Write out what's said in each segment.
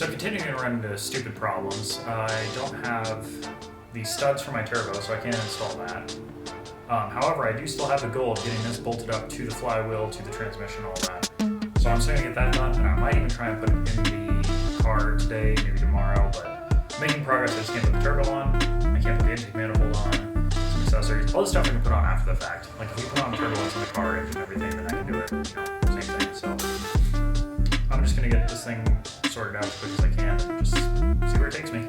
So continuing to run into stupid problems. I don't have the studs for my turbo, so I can't install that. However, I do still have the goal of getting this bolted up to the flywheel, to the transmission, all that. So I'm still gonna get that done, and I might even try and put it in the car today, maybe tomorrow, but making progress. I just can't put the turbo on, I can't put the intake manifold on, some accessories, all the stuff I can put on after the fact. Like if you put on turbos in the car engine and everything, then I can do it, same thing. So I'm just gonna get this thing sorted out as quick as I can and just see where it takes me.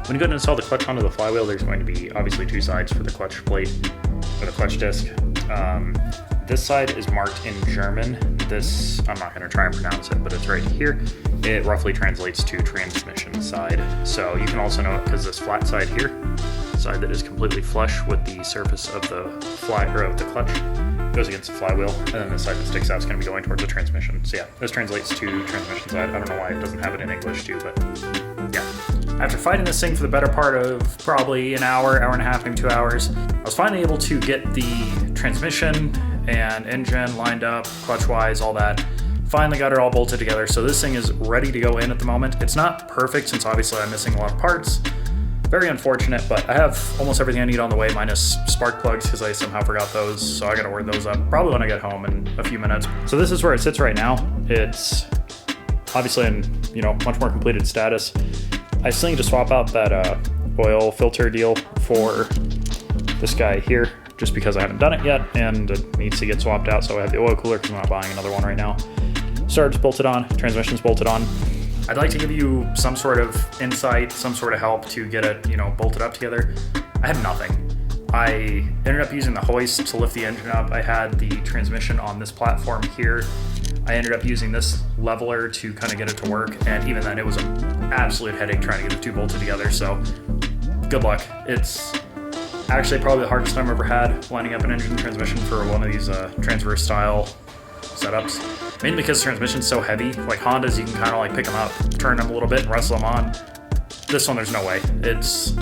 When you go to install the clutch onto the flywheel, there's going to be obviously two sides for the clutch plate or the clutch disc. This side is marked in German. This, I'm not going to try and pronounce it, but it's right here. It roughly translates to transmission side. So you can also know it because this flat side here, side that is completely flush with the surface of the of the clutch, goes against the flywheel, and then the side that sticks out is going to be going towards the transmission. So yeah, this translates to transmission side. I don't know why it doesn't have it in English too, but yeah. After fighting this thing for the better part of probably an hour, hour and a half, maybe 2 hours, I was finally able to get the transmission and engine lined up, clutch-wise, all that. Finally got it all bolted together, so this thing is ready to go in at the moment. It's not perfect since obviously I'm missing a lot of parts. Very unfortunate, but I have almost everything I need on the way, minus spark plugs because I somehow forgot those, so I gotta order those up probably when I get home in a few minutes. So this is where it sits right now. It's obviously in much more completed status. I still need to swap out that oil filter deal for this guy here, just because I haven't done it yet, and it needs to get swapped out, so I have the oil cooler because I'm not buying another one right now. Starter's bolted on, transmission's bolted on. I'd like to give you some sort of insight, some sort of help to get it, bolted up together. I had nothing. I ended up using the hoist to lift the engine up. I had the transmission on this platform here. I ended up using this leveler to kind of get it to work, and even then it was an absolute headache trying to get the two bolted together, so good luck. It's actually probably the hardest time I've ever had lining up an engine transmission for one of these transverse style setups. Mainly because the transmission's so heavy. Like Hondas, you can kind of like pick them up, turn them a little bit, and wrestle them on. This one, there's no way. It's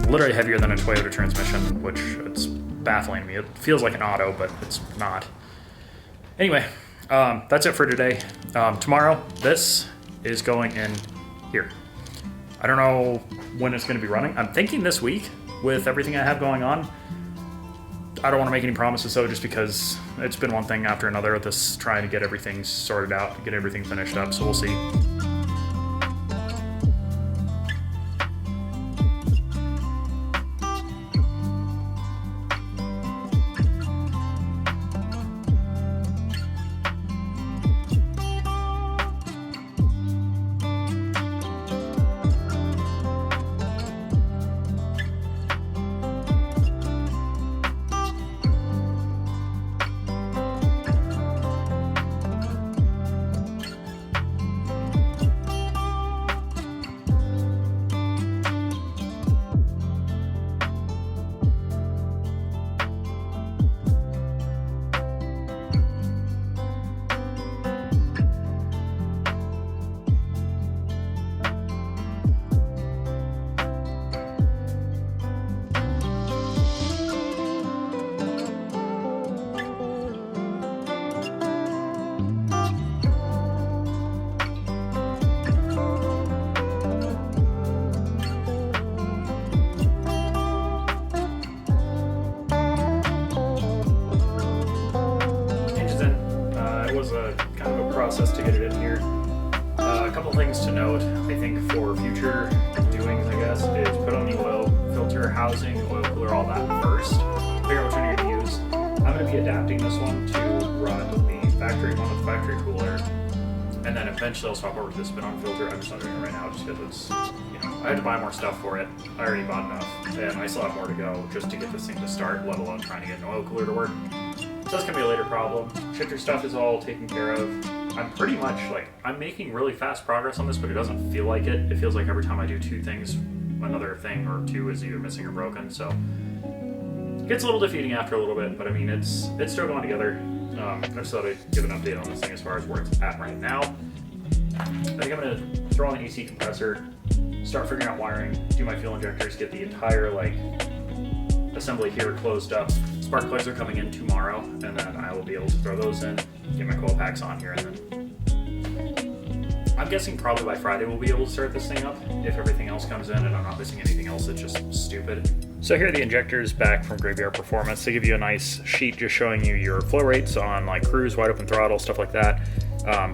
literally heavier than a Toyota transmission, which it's baffling to me. It feels like an auto, but it's not. Anyway, that's it for today. Tomorrow, this is going in here. I don't know when it's going to be running. I'm thinking this week with everything I have going on. I don't want to make any promises though, just because it's been one thing after another with this trying to get everything sorted out, get everything finished up, so we'll see. Process to get it in here. A couple things to note, I think, for future doings, I guess, is put on the oil filter housing, oil cooler, all that first. Figure out which one you're going to use. I'm going to be adapting this one to run the factory one with the factory cooler, and then eventually I'll swap over to the spin-on filter. I'm just not doing it right now just because it's, I had to buy more stuff for it. I already bought enough, and I still have more to go just to get this thing to start, let alone trying to get an oil cooler to work. So that's gonna be a later problem. Shifter stuff is all taken care of. I'm pretty much like, I'm making really fast progress on this, but it doesn't feel like it. It feels like every time I do two things, another thing or two is either missing or broken. So it gets a little defeating after a little bit, but I mean, it's still going together. I just thought I'd give an update on this thing as far as where it's at right now. I think I'm gonna throw on the AC compressor, start figuring out wiring, do my fuel injectors, get the entire like assembly here closed up. Spark plugs are coming in tomorrow, and then I will be able to throw those in, get my coil packs on here, and then I'm guessing probably by Friday we'll be able to start this thing up if everything else comes in and I'm not missing anything else that's just stupid. So here are the injectors back from Graveyard Performance. They give you a nice sheet just showing you your flow rates on like cruise, wide open throttle, stuff like that,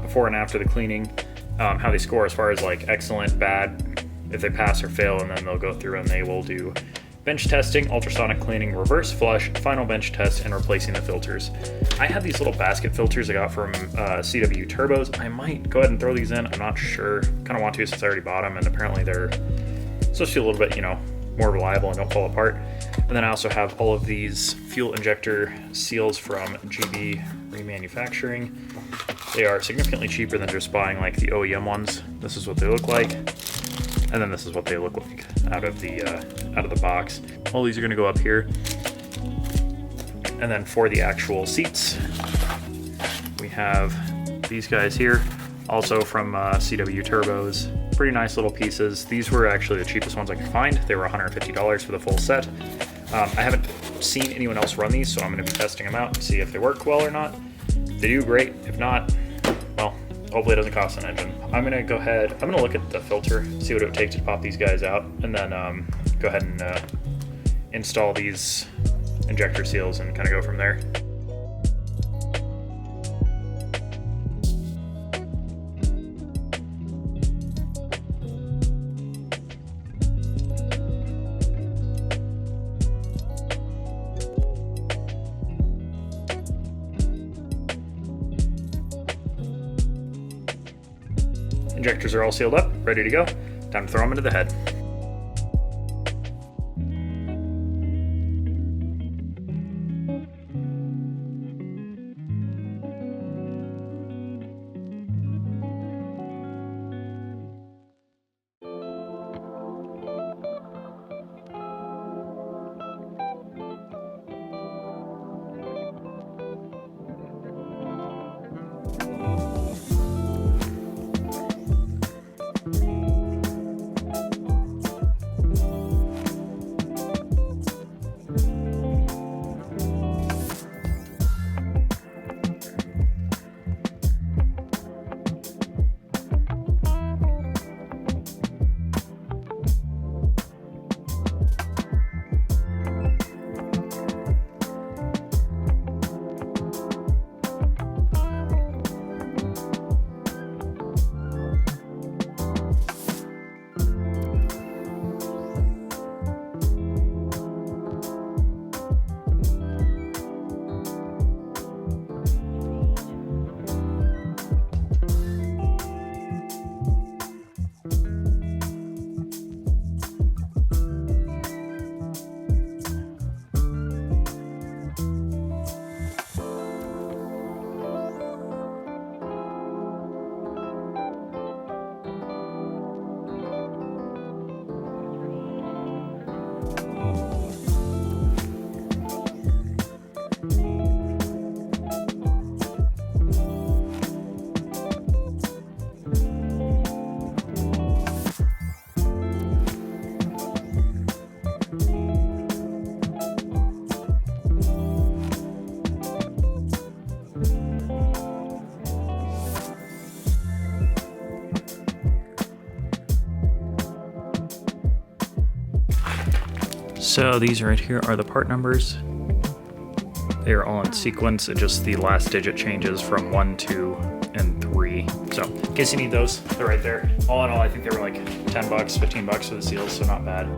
before and after the cleaning, how they score as far as like excellent, bad, if they pass or fail, and then they'll go through and they will do bench testing, ultrasonic cleaning, reverse flush, final bench test, and replacing the filters. I have these little basket filters I got from CW Turbos. I might go ahead and throw these in. I'm not sure. Kind of want to since I already bought them, and apparently they're supposed to be a little bit, more reliable and don't fall apart. And then I also have all of these fuel injector seals from GB Remanufacturing. They are significantly cheaper than just buying like the OEM ones. This is what they look like. And then this is what they look like out of the box. All these are gonna go up here. And then for the actual seats, we have these guys here, also from CW Turbos. Pretty nice little pieces. These were actually the cheapest ones I could find. They were $150 for the full set. I haven't seen anyone else run these, so I'm gonna be testing them out to see if they work well or not. If they do, great. If not, well, hopefully it doesn't cost an engine. I'm gonna look at the filter, see what it would take to pop these guys out, and then go ahead and install these injector seals and kind of go from there. Injectors are all sealed up, ready to go. Time to throw them into the head. So these right here are the part numbers. They are all in sequence. It just the last digit changes from 1, 2, and 3. So in case you need those, they're right there. All in all, I think they were like $10, $15 for the seals, so not bad.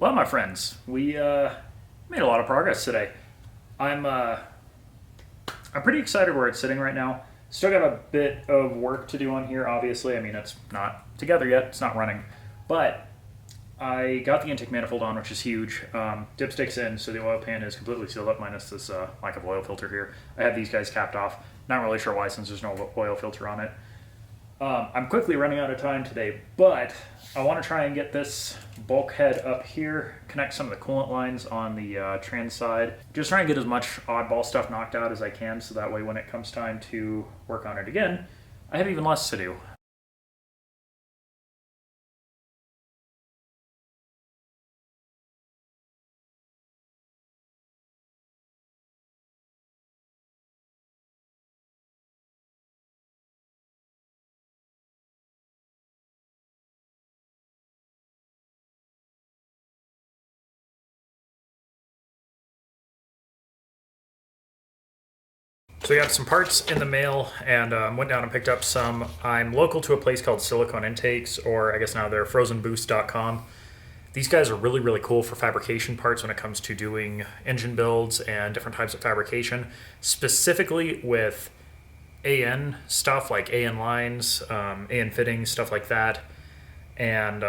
Well, my friends, we made a lot of progress today. I'm pretty excited where it's sitting right now. Still got a bit of work to do on here, obviously. I mean, it's not together yet, it's not running. But I got the intake manifold on, which is huge. Dipstick's in, so the oil pan is completely sealed up, minus this lack of oil filter here. I have these guys capped off. Not really sure why, since there's no oil filter on it. I'm quickly running out of time today, but I want to try and get this bulkhead up here, connect some of the coolant lines on the trans side. Just try and get as much oddball stuff knocked out as I can, so that way when it comes time to work on it again, I have even less to do. So we got some parts in the mail and went down and picked up some. I'm local to a place called Silicone Intakes, or I guess now they're frozenboost.com. These guys are really, really cool for fabrication parts when it comes to doing engine builds and different types of fabrication, specifically with AN stuff like AN lines, AN fittings, stuff like that, and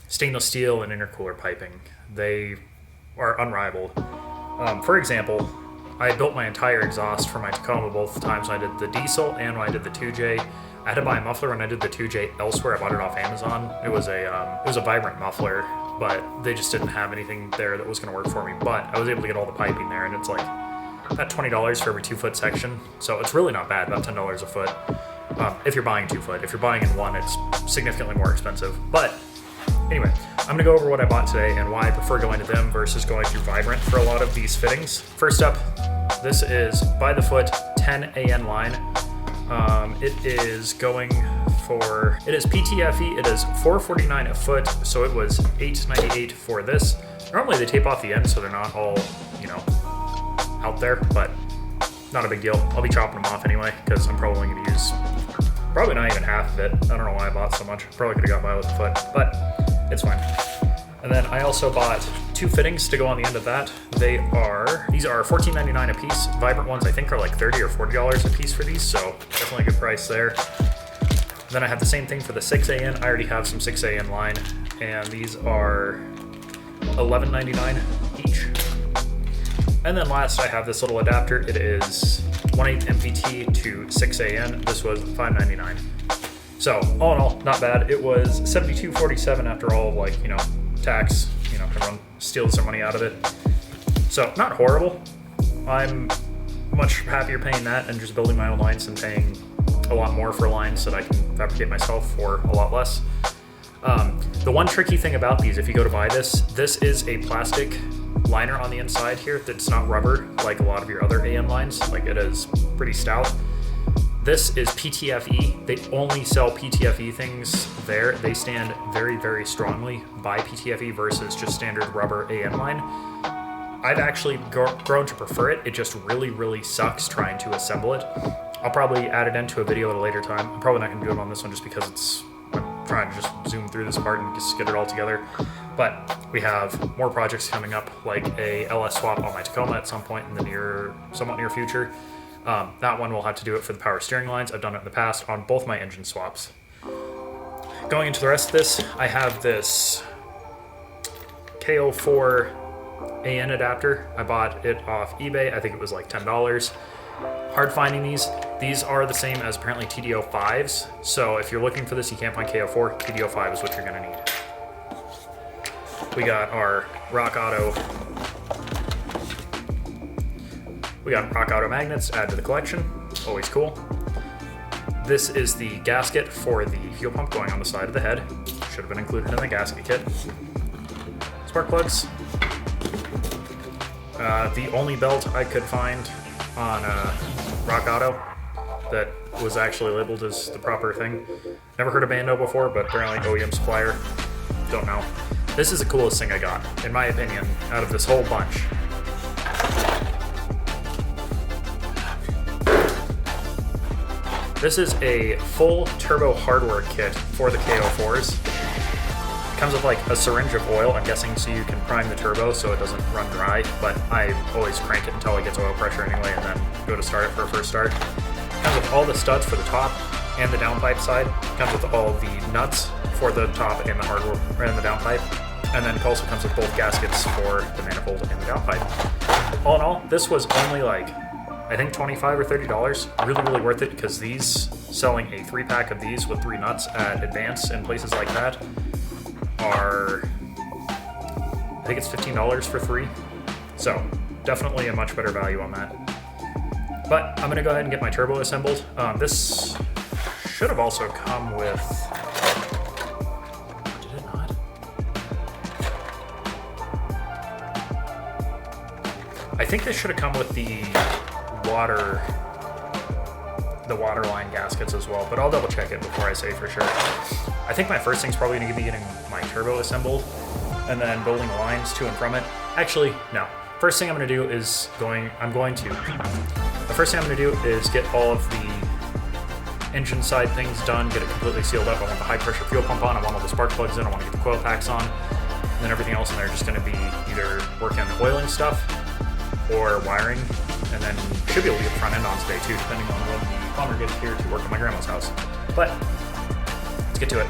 stainless steel and intercooler piping. They are unrivaled. For example, I built my entire exhaust for my Tacoma both times when I did the diesel and when I did the 2J. I had to buy a muffler when I did the 2J elsewhere. I bought it off Amazon. It was a Vibrant muffler, but they just didn't have anything there that was going to work for me. But I was able to get all the piping there, and it's like about $20 for every 2-foot section. So it's really not bad, about $10 a foot. If you're buying 2 foot. If you're buying in 1, it's significantly more expensive. But anyway, I'm going to go over what I bought today and why I prefer going to them versus going through Vibrant for a lot of these fittings. First up, this is by the foot 10 AN line. It is PTFE. It is $449 a foot, so it was $898 for this. Normally they tape off the end, so they're not all, out there, but not a big deal. I'll be chopping them off anyway, because I'm probably going to use probably not even half of it. I don't know why I bought so much. Probably could have got by with a foot, but it's fine. And then I also bought 2 fittings to go on the end of that. These are $14.99 a piece. Vibrant ones I think are like $30 or $40 a piece for these, so definitely a good price there. Then I have the same thing for the 6AN. I already have some 6AN line, and these are $11.99 each. And then last I have this little adapter. It is 1/8 MPT to 6AN. This was $5.99. So all in all, not bad. It was $72.47 after all of tax, everyone steals some money out of it. So not horrible. I'm much happier paying that and just building my own lines than paying a lot more for lines that I can fabricate myself for a lot less. The one tricky thing about these, if you go to buy this is a plastic liner on the inside here that's not rubber like a lot of your other AN lines. Like, it is pretty stout. This is PTFE. They only sell PTFE things there. They stand very, very strongly by PTFE versus just standard rubber AN line. I've actually grown to prefer it. It just really, really sucks trying to assemble it. I'll probably add it into a video at a later time. I'm probably not going to do it on this one just because I'm trying to just zoom through this part and just get it all together. But we have more projects coming up, like a LS swap on my Tacoma at some point in the somewhat near future. That one will have to do it for the power steering lines. I've done it in the past on both my engine swaps. Going into the rest of this, I have this KO4 AN adapter. I bought it off eBay. I think it was like $10. Hard finding these. These are the same as apparently TD05s. So if you're looking for this, you can't find KO4. TD05 is what you're going to need. We got our Rock Auto magnets, add to the collection. Always cool. This is the gasket for the fuel pump going on the side of the head. Should have been included in the gasket kit. Spark plugs. The only belt I could find on Rock Auto that was actually labeled as the proper thing. Never heard of Bando before, but apparently OEM supplier. Don't know. This is the coolest thing I got, in my opinion, out of this whole bunch. This is a full turbo hardware kit for the KO4s. Comes with like a syringe of oil, I'm guessing, so you can prime the turbo so it doesn't run dry, but I always crank it until it gets oil pressure anyway and then go to start it for a first start. Comes with all the studs for the top and the downpipe side. Comes with all the nuts for the top and the hardware and the downpipe. And then it also comes with both gaskets for the manifold and the downpipe. All in all, this was only like, I think $25 or $30. Really, really worth it, because these, selling a 3-pack of these with 3 nuts at Advance and places like that are, I think it's $15 for 3. So definitely a much better value on that. But I'm gonna go ahead and get my turbo assembled. This should have also come with, did it not? I think this should have come with the water line gaskets as well, but I'll double check it before I say for sure. I think my first thing's probably gonna be getting my turbo assembled and then building lines to and from it. Actually, no. First thing I'm gonna do is the first thing I'm gonna do is get all of the engine side things done, get it completely sealed up. I want the high pressure fuel pump on, I want all the spark plugs in, I want to get the coil packs on, and then everything else in there is just gonna be either working on the oiling stuff or wiring, and then should be able to get the front end on today too, depending on when the plumber gets here to work at my grandma's house. But let's get to it.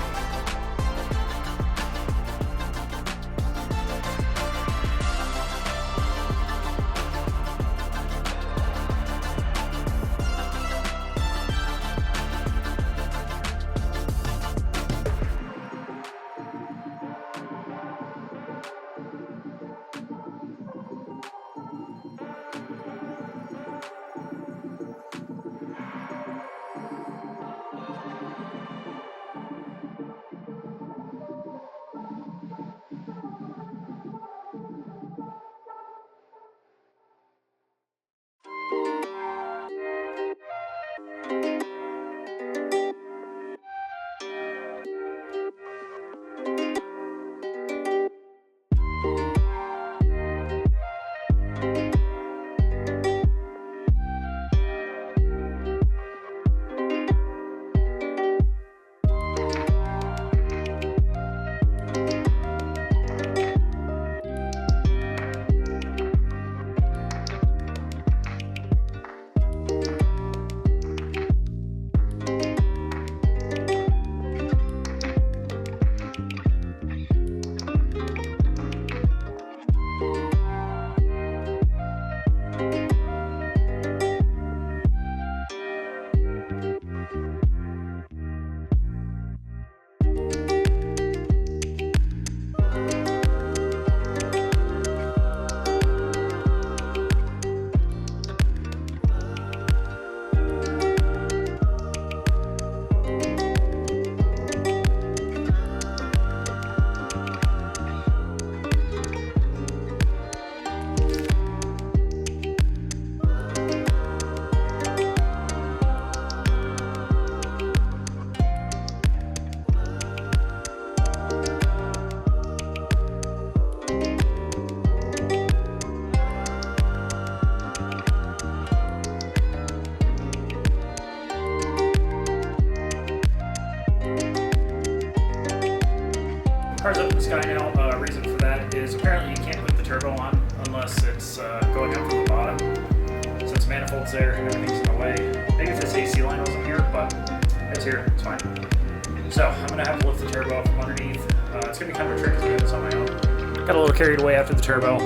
Car's up in the sky now. Reason for that is apparently you can't put the turbo on unless it's going up from the bottom. Since manifold's there and everything's in the way. Maybe if this AC line wasn't here, but it's here, it's fine. So I'm gonna have to lift the turbo up from underneath. It's gonna be kind of a trick to do this on my own. Got a little carried away after the turbo.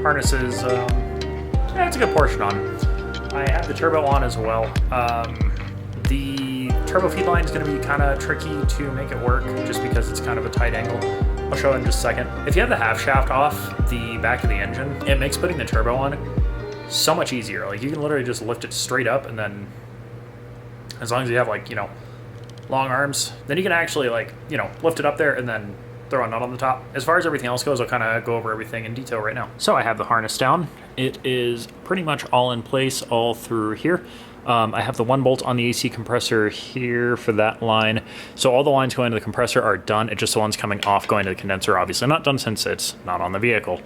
Harness is, yeah, it's a good portion on. I have the turbo on as well. The turbo feed line is going to be kind of tricky to make it work just because it's kind of a tight angle. I'll show it in just a second. If you have the half shaft off the back of the engine, it makes putting the turbo on so much easier. Like you can literally just lift it straight up, and then as long as you have like, you know, long arms, then you can actually like, you know, lift it up there and then throw a nut on the top. As far as everything else goes, I'll kind of go over everything in detail right now. So I have the harness down. It is pretty much all in place all through here. I have the 1 bolt on the AC compressor here for that line. So all the lines going to the compressor are done. It's just the ones coming off going to the condenser, obviously not done since it's not on the vehicle.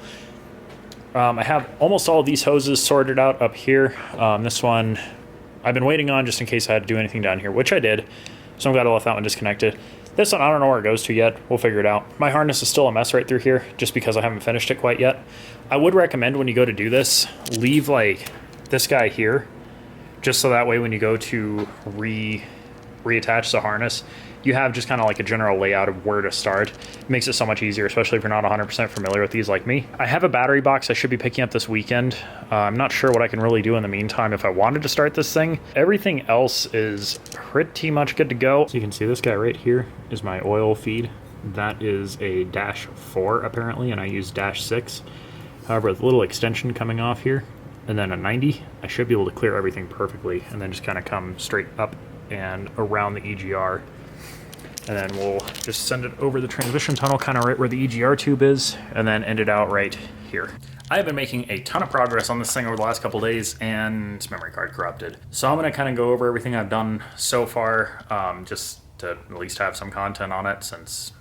I have almost all of these hoses sorted out up here. This one I've been waiting on just in case I had to do anything down here, which I did. So I'm glad I left that one disconnected. This one, I don't know where it goes to yet. We'll figure it out. My harness is still a mess right through here just because I haven't finished it quite yet. I would recommend when you go to do this, leave like this guy here, just so that way when you go to reattach the harness, you have just kind of like a general layout of where to start. It makes it so much easier, especially if you're not 100% familiar with these like me. I have a battery box I should be picking up this weekend. I'm not sure what I can really do in the meantime if I wanted to start this thing. Everything else is pretty much good to go. So you can see this guy right here is my oil feed. That is a -4 apparently, and I use -6. However, with a little extension coming off here, and then a 90, I should be able to clear everything perfectly, and then just kind of come straight up and around the EGR. And then we'll just send it over the transmission tunnel, kind of right where the EGR tube is, and then end it out right here. I have been making a ton of progress on this thing over the last couple days, and memory card corrupted. So I'm gonna kind of go over everything I've done so far, just to at least have some content on it, since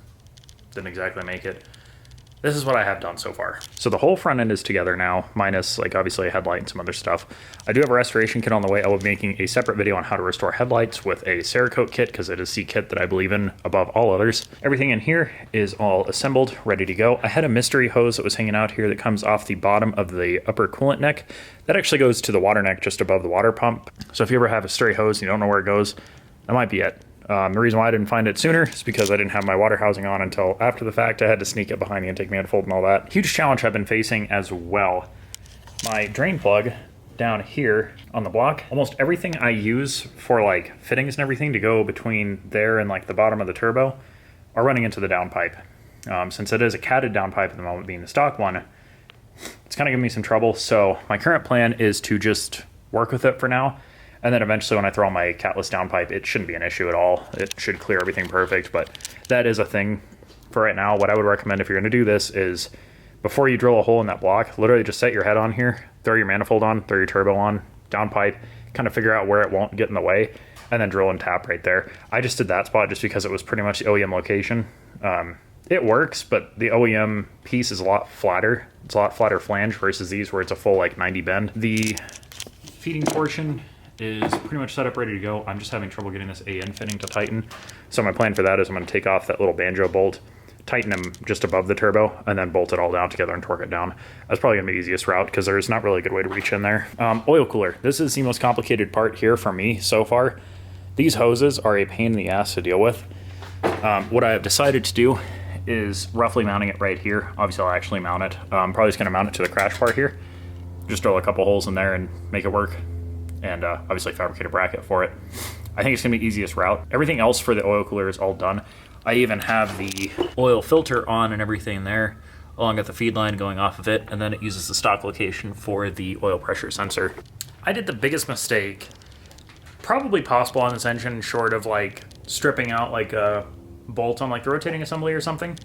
didn't exactly make it. This is what I have done so far. So the whole front end is together now, minus like obviously a headlight and some other stuff. I do have a restoration kit on the way. I will be making a separate video on how to restore headlights with a Cerakote kit, because it is the kit that I believe in above all others. Everything in here is all assembled, ready to go. I had a mystery hose that was hanging out here that comes off the bottom of the upper coolant neck. That actually goes to the water neck just above the water pump. So if you ever have a stray hose and you don't know where it goes, that might be it. The reason why I didn't find it sooner is because I didn't have my water housing on until after the fact. I had to sneak it behind the intake manifold and all that. Huge challenge I've been facing as well. My drain plug down here on the block, almost everything I use for like fittings and everything to go between there and like the bottom of the turbo are running into the downpipe. Since it is a catted downpipe at the moment, being the stock one, it's kind of giving me some trouble. So my current plan is to just work with it for now. And then eventually when I throw on my catless downpipe, it shouldn't be an issue at all. It should clear everything perfect, but that is a thing for right now. What I would recommend if you're gonna do this is before you drill a hole in that block, literally just set your head on here, throw your manifold on, throw your turbo on, downpipe, kind of figure out where it won't get in the way, and then drill and tap right there. I just did that spot just because it was pretty much the OEM location. It works, but the OEM piece is a lot flatter. It's a lot flatter flange versus these where it's a full like 90 bend. The feeding portion is pretty much set up, ready to go. I'm just having trouble getting this AN fitting to tighten. So my plan for that is I'm gonna take off that little banjo bolt, tighten them just above the turbo, and then bolt it all down together and torque it down. That's probably gonna be the easiest route because there's not really a good way to reach in there. Oil cooler. This is the most complicated part here for me so far. These hoses are a pain in the ass to deal with. What I have decided to do is roughly mounting it right here. Obviously I'll actually mount it. I'm probably just gonna mount it to the crash bar here. Just drill a couple holes in there and make it work. And obviously fabricate a bracket for it. I think it's gonna be the easiest route. Everything else for the oil cooler is all done. I even have the oil filter on and everything there, along with the feed line going off of it, and then it uses the stock location for the oil pressure sensor. I did the biggest mistake probably possible on this engine, short of like stripping out like a bolt on like the rotating assembly or something.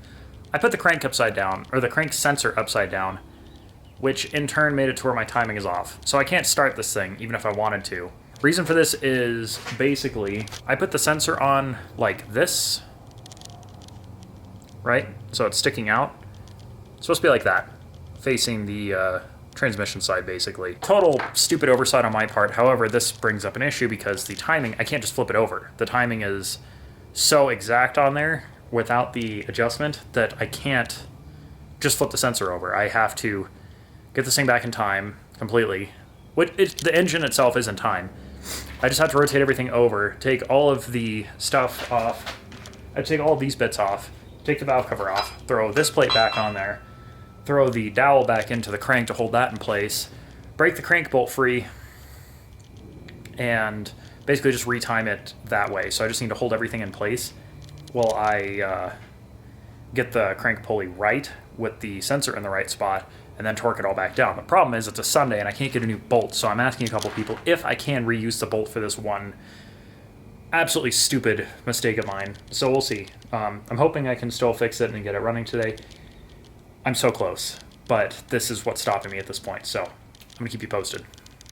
I put the crank upside down, or the crank sensor upside down, which in turn made it to where my timing is off. So I can't start this thing, even if I wanted to. Reason for this is basically, I put the sensor on like this, right? So it's sticking out. It's supposed to be like that, facing the transmission side, basically. Total stupid oversight on my part. However, this brings up an issue because the timing, I can't just flip it over. The timing is so exact on there without the adjustment that I can't just flip the sensor over. I have to get this thing back in time completely. The engine itself is in time. I just have to rotate everything over, take all of the stuff off. I take all of these bits off, take the valve cover off, throw this plate back on there, throw the dowel back into the crank to hold that in place, break the crank bolt free, and basically just retime it that way. So I just need to hold everything in place while I get the crank pulley right with the sensor in the right spot, and then torque it all back down. The problem is it's a Sunday and I can't get a new bolt, so I'm asking a couple people if I can reuse the bolt for this one absolutely stupid mistake of mine. So we'll see. I'm hoping I can still fix it and get it running today. I'm so close, but this is what's stopping me at this point, so I'm gonna keep you posted.